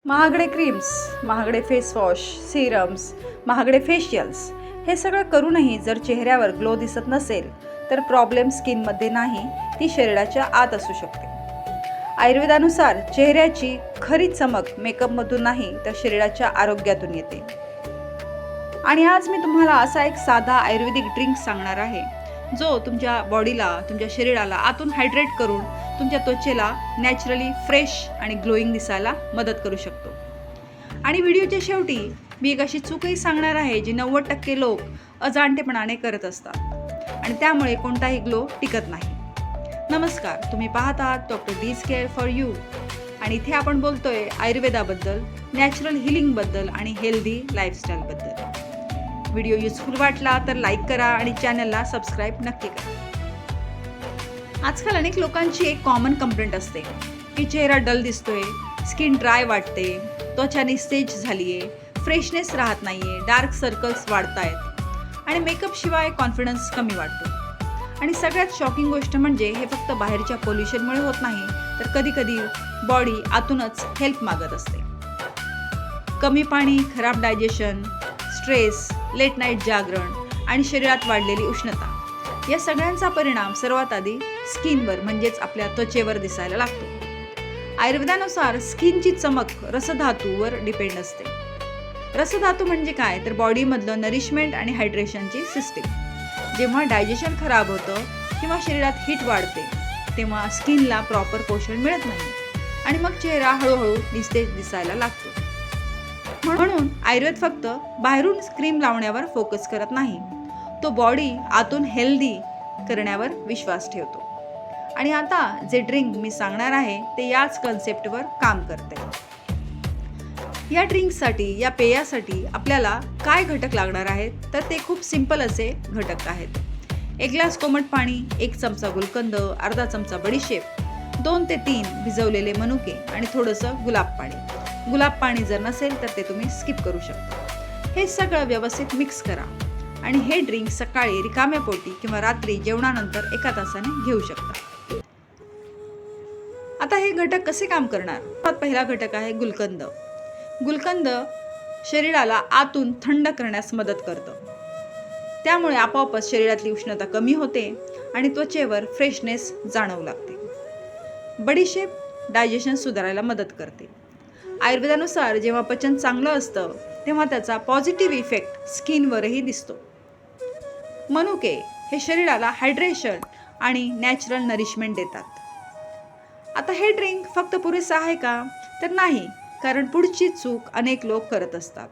महागडे क्रीम्स, महागडे face wash, serums, महागडे फेशियल्स हे सगळं करूनही जर चेहऱ्यावर ग्लो दिसत नसेल तर प्रॉब्लेम स्किनमध्ये नाही, ती शरीराच्या आत असू शकते. आयुर्वेदानुसार चेहऱ्याची खरी चमक मेकअपमधून नाही तर शरीराच्या आरोग्यातून येते. आणि आज मी तुम्हाला असा एक साधा आयुर्वेदिक ड्रिंक सांगणार आहे जो तुमच्या बॉडीला, तुमच्या शरीराला आतून हायड्रेट करून तुमच्या त्वचेला नॅचरली फ्रेश आणि ग्लोईंग दिसायला मदत करू शकतो. आणि व्हिडिओच्या शेवटी मी एक अशी चूकही सांगणार आहे जी 90% लोक अजाणतेपणाने करत असतात आणि त्यामुळे कोणताही ग्लो टिकत नाही. नमस्कार, तुम्ही पाहत आहात doctor D's care for you आणि इथे आपण बोलतोय आयुर्वेदाबद्दल, नॅचरल हिलिंगबद्दल आणि हेल्दी लाईफस्टाईलबद्दल. व्हिडिओ युजफुल वाटला तर लाईक करा आणि चॅनलला सबस्क्राईब नक्की करा. आजकाल अनेक लोकांची एक कॉमन कंप्लेंट असते की चेहरा डल दिसतोय, स्किन ड्राय वाटते, त्वचा निस्तेज झाली आहे, फ्रेशनेस राहत नाही आहे, डार्क सर्कल्स वाढत आहेत आणि मेकअप शिवाय कॉन्फिडन्स कमी वाटतो. आणि सगळ्यात शॉकिंग गोष्ट म्हणजे हे फक्त बाहेरच्या पोल्युशनमुळे होत नाही तर कधीकधी बॉडी आतूनच हेल्प मागत असते. कमी पाणी, खराब डायजेशन, स्ट्रेस, लेट नाईट जागरण आणि शरीरात वाढलेली उष्णता या सगळ्यांचा परिणाम सर्वात आधी स्किनवर म्हणजेच आपल्या त्वचेवर दिसायला लागतो. आयुर्वेदानुसार स्किनची चमक रसधातूवर डिपेंड असते. रसधातू म्हणजे काय तर बॉडीमधलं नरिशमेंट आणि हायड्रेशनची सिस्टीम. जेव्हा डायजेशन खराब होतं किंवा शरीरात हीट वाढते तेव्हा स्किनला प्रॉपर पोषण मिळत नाही आणि मग चेहरा हळूहळू निस्तेज दिसायला लागतो. म्हणून आयुर्वेद फक्त बाहेरून क्रीम लावण्यावर फोकस करत नाही, तो बॉडी आतून हेल्दी करण्यावर विश्वास ठेवतो. आणि आता जे ड्रिंक मी सांगणार आहे ते याच कन्सेप्टवर काम करते. या ड्रिंकसाठी, या पेयासाठी आपल्याला काय घटक लागणार आहेत तर ते खूप सिंपल असे घटक आहेत. 1 ग्लास कोमट पाणी, 1 चमचा गुलकंद, अर्धा चमचा बडीशेप, 2 ते 3 भिजवलेले मनुके आणि थोडंसं गुलाब पाणी. गुलाब पाणी जर नसेल तर ते तुम्ही स्किप करू शकता. हे सगळं व्यवस्थित मिक्स करा आणि हे ड्रिंक सकाळी रिकाम्या पोटी किंवा रात्री जेवणानंतर 1 तासाने घेऊ शकता. आता हे घटक कसे काम करणार? पहिला घटक आहे गुलकंद. गुलकंद शरीराला आतून थंड करण्यास मदत करतं. त्यामुळे आपोआपच शरीरातली उष्णता कमी होते आणि त्वचेवर फ्रेशनेस जाणवू लागते. बडीशेप डायजेशन सुधारायला मदत करते. आयुर्वेदानुसार जेव्हा पचन चांगलं असतं तेव्हा त्याचा पॉझिटिव्ह इफेक्ट स्किनवरही दिसतो. मनुके हे शरीराला हायड्रेशन आणि नॅचरल नरिशमेंट देतात. आता हे ड्रिंक फक्त पुरेसं आहे का तर नाही, कारण पुढची चूक अनेक लोक करत असतात.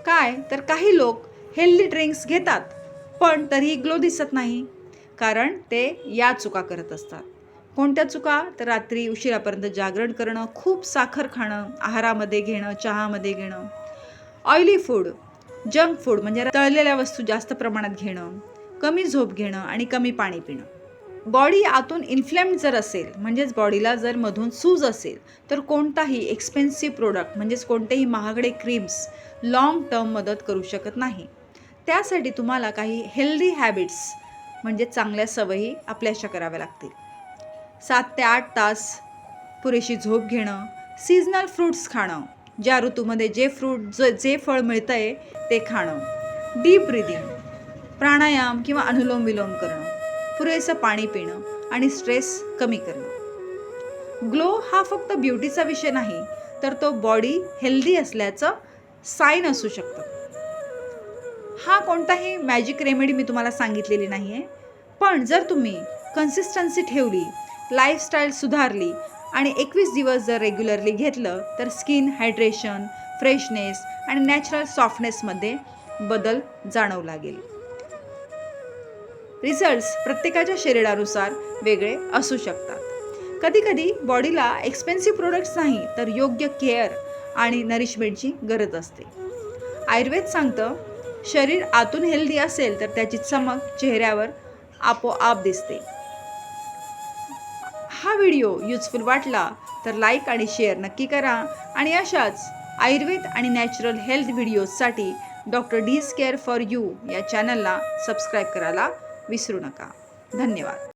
काय तर काही लोक हेल्दी ड्रिंक्स घेतात पण तरीही ग्लो दिसत नाही, कारण ते या चुका करत असतात. कोणत्या चुका तर रात्री उशिरापर्यंत जागरण करणं, खूप साखर खाणं, आहारामध्ये घेणं, चहामध्ये घेणं, ऑइली फूड, जंक फूड म्हणजे तळलेल्या वस्तू जास्त प्रमाणात घेणं, कमी झोप घेणं आणि कमी पाणी पिणं. बॉडी आतून इन्फ्लेम्ड जर असेल म्हणजेच बॉडीला जर मधून सूज असेल तर कोणताही एक्सपेन्सिव्ह प्रोडक्ट म्हणजेच कोणतेही महागडे क्रीम्स लॉंग टर्म मदत करू शकत नाही. त्यासाठी तुम्हाला काही हेल्दी हॅबिट्स म्हणजे चांगल्या सवयी आपल्याशा कराव्या लागतील. 7 ते 8 तास पुरेशी झोप घेणं, सीझनल फ्रूट्स खाणं, ज्या ऋतूमध्ये जे फळ मिळतं आहे ते खाणं, डीप ब्रीदिंग, प्राणायाम किंवा अनुलोम विलोम करणं, पुरेसं पाणी पिणं आणि स्ट्रेस कमी करणं. ग्लो हा फक्त ब्युटीचा विषय नाही तर तो बॉडी हेल्दी असल्याचं साईन असू शकतं. हा कोणताही मॅजिक रेमेडी मी तुम्हाला सांगितलेली नाही आहे, पण जर तुम्ही कन्सिस्टन्सी ठेवली, लाईफस्टाईल सुधारली आणि 21 दिवस जर रेग्युलरली घेतलं तर स्किन हायड्रेशन, फ्रेशनेस आणि नॅचरल सॉफ्टनेसमध्ये बदल जाणवू लागेल. रिझल्ट्स प्रत्येकाच्या शरीरानुसार वेगळे असू शकतात. कधीकधी बॉडीला एक्सपेन्सिव्ह प्रोडक्ट्स नाही तर योग्य केअर आणि नरिशमेंटची गरज असते. आयुर्वेद सांगतं शरीर आतून हेल्दी असेल तर त्याची चमक चेहऱ्यावर आपोआप दिसते. हा व्हिडिओ युजफुल वाटला तर लाईक आणि शेअर नक्की करा आणि अशाच आयुर्वेद आणि नॅचरल हेल्थ व्हिडिओजसाठी doctor D's care for you या चॅनलला सबस्क्राईब करायला विसरू नका. धन्यवाद.